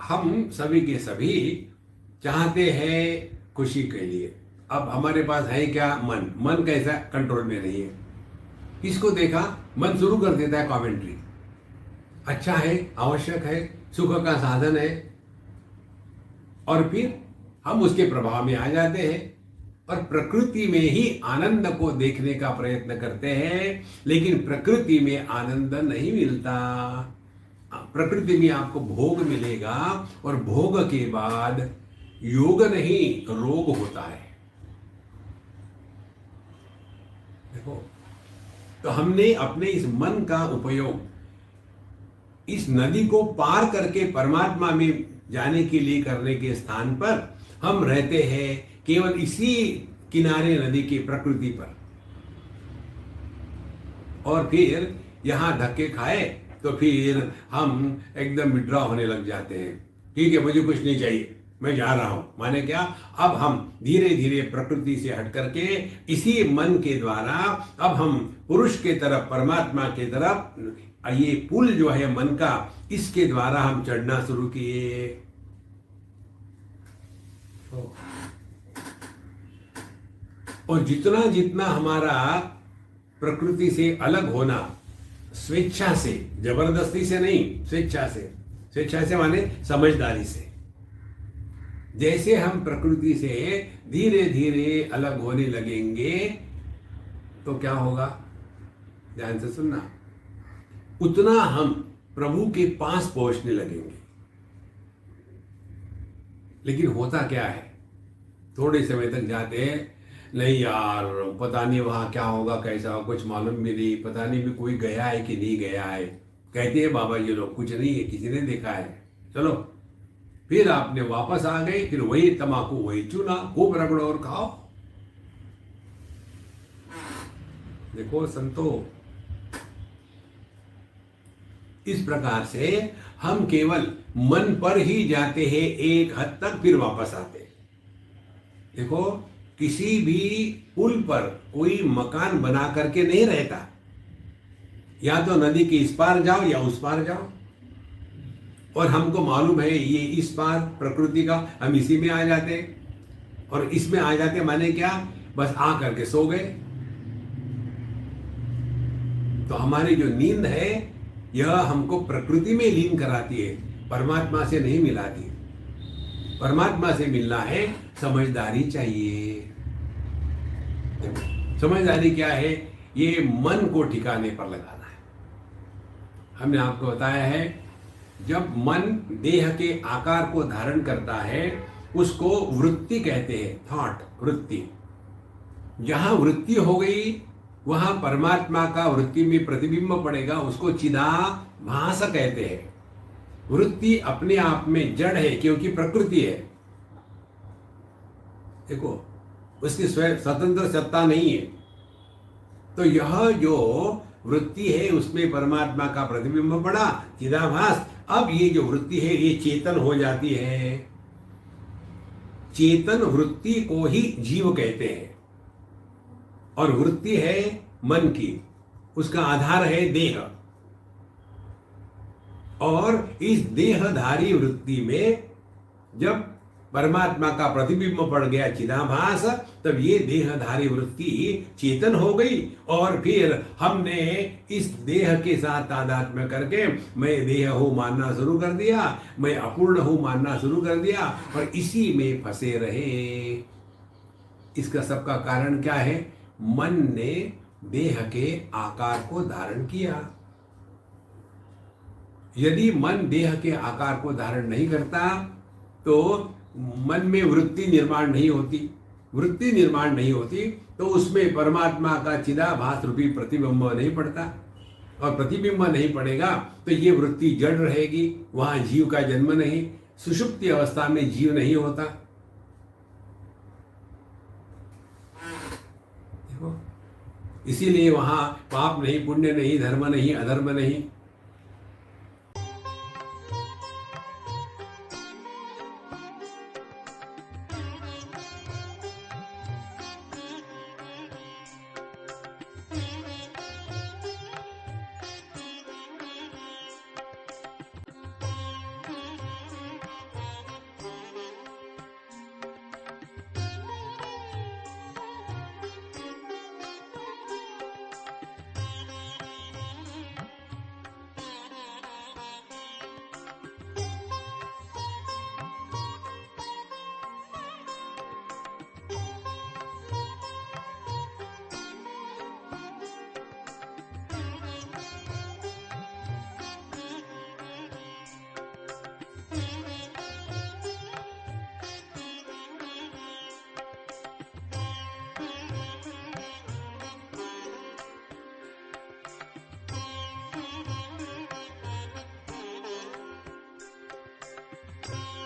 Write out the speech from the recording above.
हम सभी के सभी चाहते हैं खुशी के लिए। अब हमारे पास है क्या? मन। मन कैसा? कंट्रोल में नहीं है। किसको देखा, मन शुरू कर देता है कमेंट्री। अच्छा है, आवश्यक है, सुख का साधन है, और फिर हम उसके प्रभाव में आ जाते हैं और प्रकृति में ही आनंद को देखने का प्रयत्न करते हैं। लेकिन प्रकृति में आनंद नहीं मिलता। प्रकृति में आपको भोग मिलेगा और भोग के बाद योग नहीं, रोग होता है। देखो, तो हमने अपने इस मन का उपयोग इस नदी को पार करके परमात्मा में जाने के लिए करने के स्थान पर हम रहते हैं केवल इसी किनारे नदी की प्रकृति पर, और फिर यहां धक्के खाए तो फिर हम एकदम विड्रॉ होने लग जाते हैं। ठीक है, मुझे कुछ नहीं चाहिए, मैं जा रहा हूं। माने क्या? अब हम धीरे धीरे प्रकृति से हट करके इसी मन के द्वारा अब हम पुरुष के तरफ, परमात्मा के तरफ, ये पुल जो है मन का, इसके द्वारा हम चढ़ना शुरू किए। और जितना जितना हमारा प्रकृति से अलग होना, स्वेच्छा से, जबरदस्ती से नहीं, स्वेच्छा से। स्वेच्छा से माने समझदारी से। जैसे हम प्रकृति से धीरे धीरे अलग होने लगेंगे तो क्या होगा? ध्यान से सुनना। उतना हम प्रभु के पास पहुंचने लगेंगे। लेकिन होता क्या है, थोड़े समय तक जाते हैं, नहीं यार पता नहीं वहां क्या होगा, कैसा होगा, कुछ मालूम भी नहीं, पता नहीं भी कोई गया है कि नहीं गया है। कहते हैं बाबा ये लोग, कुछ नहीं है, किसी ने देखा है, चलो। फिर आपने वापस आ गए, फिर वही तमाकू, वही चूना, खूब रगड़ो और खाओ। देखो संतो, इस प्रकार से हम केवल मन पर ही जाते हैं एक हद तक, फिर वापस आते। देखो, किसी भी पुल पर कोई मकान बना करके नहीं रहता। या तो नदी के इस पार जाओ या उस पार जाओ, और हमको मालूम है ये इस पार प्रकृति का, हम इसी में आ जाते, और इसमें आ जाते माने क्या? बस आ करके सो गए। तो हमारी जो नींद है यह हमको प्रकृति में लीन कराती है, परमात्मा से नहीं मिलाती। परमात्मा से मिलना है, समझदारी चाहिए। समझदारी क्या है? ये मन को ठिकाने पर लगाना है। हमने आपको बताया है, जब मन देह के आकार को धारण करता है उसको वृत्ति कहते हैं, थॉट, वृत्ति। जहां वृत्ति हो गई वहां परमात्मा का वृत्ति में प्रतिबिंब पड़ेगा, उसको चिदाभास कहते हैं। वृत्ति अपने आप में जड़ है क्योंकि प्रकृति है। देखो, उसकी स्वतंत्र सत्ता नहीं है। तो यह जो वृत्ति है उसमें परमात्मा का प्रतिबिंब पड़ा, चिदाभास। अब ये जो वृत्ति है ये चेतन हो जाती है। चेतन वृत्ति को ही जीव कहते हैं, और वृत्ति है मन की, उसका आधार है देह। और इस देहधारी वृत्ति में जब परमात्मा का प्रतिबिंब पड़ गया, चिदाभास, तब ये देहधारी वृत्ति चेतन हो गई। और फिर हमने इस देह के साथ तादात्म्य करके मैं देह हूं मानना शुरू कर दिया, मैं अपूर्ण हूं मानना शुरू कर दिया, और इसी में फंसे रहे। इसका सबका कारण क्या है? मन ने देह के आकार को धारण किया। यदि मन देह के आकार को धारण नहीं करता तो मन में वृत्ति निर्माण नहीं होती। वृत्ति निर्माण नहीं होती तो उसमें परमात्मा का चिदाभास रूपी प्रतिबिंब नहीं पड़ता, और प्रतिबिंब नहीं पड़ेगा तो ये वृत्ति जड़ रहेगी, वहां जीव का जन्म नहीं। सुषुप्ति अवस्था में जीव नहीं होता। देखो, इसीलिए वहां पाप नहीं, पुण्य नहीं, धर्म नहीं, अधर्म नहीं। है।